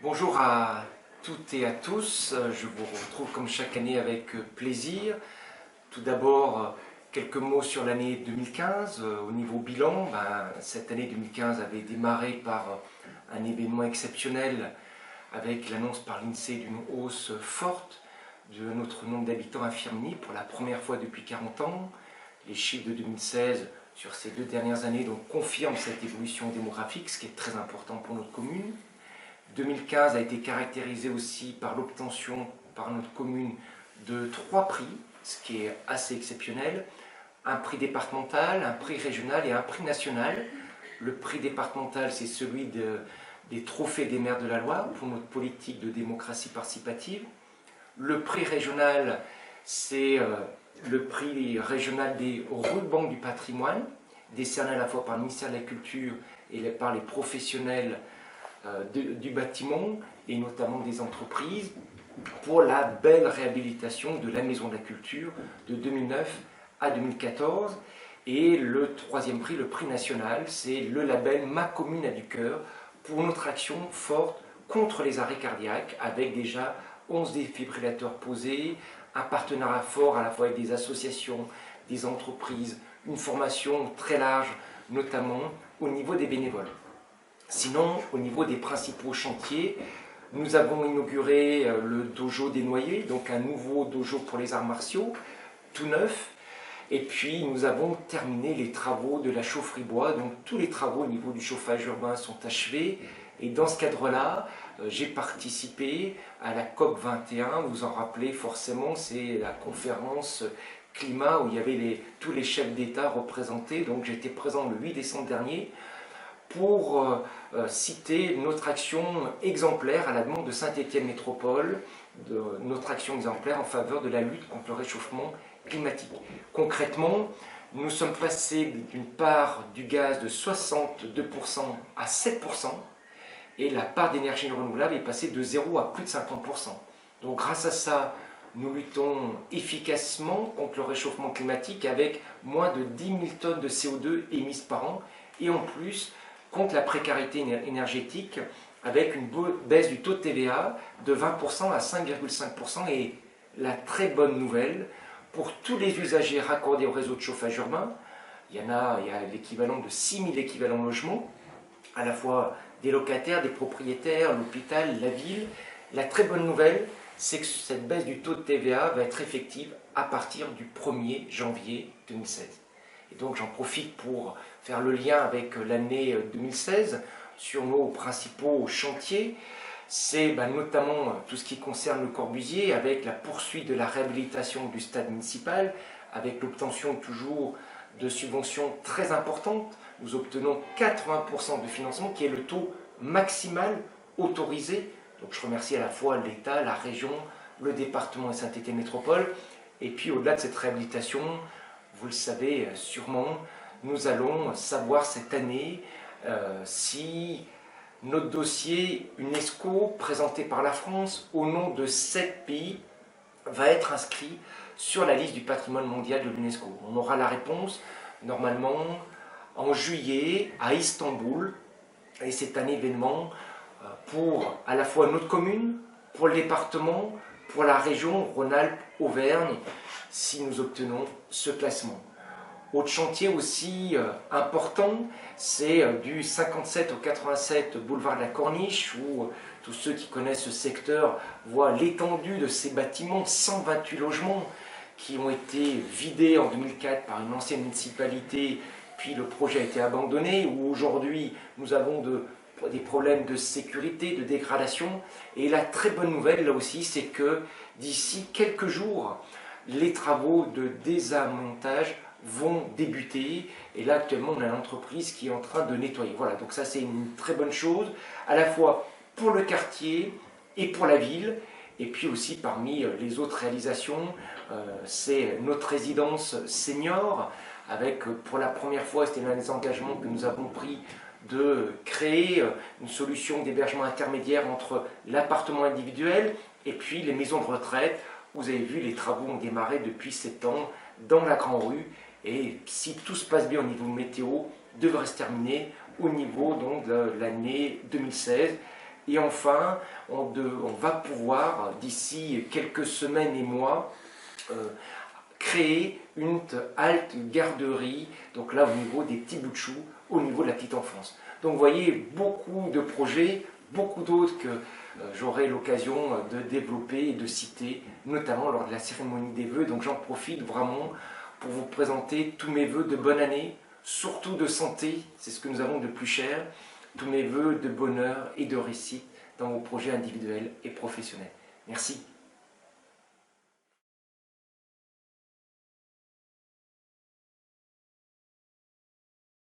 Bonjour à toutes et à tous, je vous retrouve comme chaque année avec plaisir. Tout d'abord, quelques mots sur l'année 2015. Au niveau bilan, cette année 2015 avait démarré par un événement exceptionnel avec l'annonce par l'INSEE d'une hausse forte de notre nombre d'habitants à Firminy pour la première fois depuis 40 ans. Les chiffres de 2016 sur ces 2 dernières années donc, confirment cette évolution démographique, ce qui est très important pour notre commune. 2015 a été caractérisé aussi par l'obtention par notre commune de 3 prix, ce qui est assez exceptionnel. Un prix départemental, un prix régional et un prix national. Le prix départemental, c'est celui des trophées des maires de la Loire pour notre politique de démocratie participative. Le prix régional, c'est le prix régional des rubans du patrimoine, décerné à la fois par le ministère de la Culture et par les professionnels du bâtiment et notamment des entreprises pour la belle réhabilitation de la Maison de la Culture de 2009 à 2014. Et le troisième prix, le prix national, c'est le label Ma commune a du cœur pour notre action forte contre les arrêts cardiaques avec déjà 11 défibrillateurs posés, un partenariat fort à la fois avec des associations, des entreprises, une formation très large, notamment au niveau des bénévoles. Sinon, au niveau des principaux chantiers, nous avons inauguré le dojo des Noyers, donc un nouveau dojo pour les arts martiaux, tout neuf. Et puis nous avons terminé les travaux de la chaufferie bois, donc tous les travaux au niveau du chauffage urbain sont achevés. Et dans ce cadre-là, j'ai participé à la COP 21, vous en rappelez forcément, c'est la conférence climat où il y avait tous les chefs d'État représentés. Donc j'étais présent le 8 décembre dernier pour citer notre action exemplaire à la demande de Saint-Étienne Métropole, notre action exemplaire en faveur de la lutte contre le réchauffement climatique. Concrètement, nous sommes passés d'une part du gaz de 62% à 7%, et la part d'énergie renouvelable est passée de 0 à plus de 50%. Donc grâce à ça, nous luttons efficacement contre le réchauffement climatique avec moins de 10 000 tonnes de CO2 émises par an, et en plus, contre la précarité énergétique avec une baisse du taux de TVA de 20% à 5,5%. Et la très bonne nouvelle, pour tous les usagers raccordés au réseau de chauffage urbain, il y a l'équivalent de 6 000 équivalents logements, à la fois des locataires, des propriétaires, l'hôpital, la ville. La très bonne nouvelle, c'est que cette baisse du taux de TVA va être effective à partir du 1er janvier 2016. Et donc j'en profite pour faire le lien avec l'année 2016 sur nos principaux chantiers. C'est notamment tout ce qui concerne le Corbusier avec la poursuite de la réhabilitation du stade municipal, avec l'obtention toujours de subventions très importantes. Nous obtenons 80% de financement qui est le taux maximal autorisé. Donc je remercie à la fois l'État, la région, le département et Saint-Étienne Métropole. Et puis au-delà de cette réhabilitation, vous le savez sûrement, nous allons savoir cette année si notre dossier UNESCO présenté par la France au nom de 7 pays va être inscrit sur la liste du patrimoine mondial de l'UNESCO. On aura la réponse normalement en juillet à Istanbul, et c'est un événement pour à la fois notre commune, pour le département, pour la région Rhône-Alpes-Auvergne, si nous obtenons ce classement. Autre chantier aussi important, c'est du 57 au 87 boulevard de la Corniche, où tous ceux qui connaissent ce secteur voient l'étendue de ces bâtiments, 128 logements qui ont été vidés en 2004 par une ancienne municipalité, puis le projet a été abandonné, où aujourd'hui nous avons des problèmes de sécurité, de dégradation. Et la très bonne nouvelle là aussi, c'est que d'ici quelques jours, les travaux de désamontage vont débuter, et là actuellement on a l'entreprise qui est en train de nettoyer. Voilà, donc ça c'est une très bonne chose, à la fois pour le quartier et pour la ville. Et puis aussi parmi les autres réalisations, c'est notre résidence senior, avec pour la première fois, c'était l'un des engagements que nous avons pris, de créer une solution d'hébergement intermédiaire entre l'appartement individuel et puis les maisons de retraite. Vous avez vu, les travaux ont démarré depuis 7 ans dans la Grand Rue, et si tout se passe bien au niveau météo, devrait se terminer au niveau donc, de l'année 2016. Et enfin, on va pouvoir, d'ici quelques semaines et mois, créer une halte garderie, donc là au niveau des petits bouts de chou, au niveau de la petite enfance. Donc vous voyez, beaucoup de projets, beaucoup d'autres que j'aurai l'occasion de développer et de citer, notamment lors de la cérémonie des vœux. Donc j'en profite vraiment pour vous présenter tous mes vœux de bonne année, surtout de santé, c'est ce que nous avons de plus cher, tous mes vœux de bonheur et de réussite dans vos projets individuels et professionnels. Merci.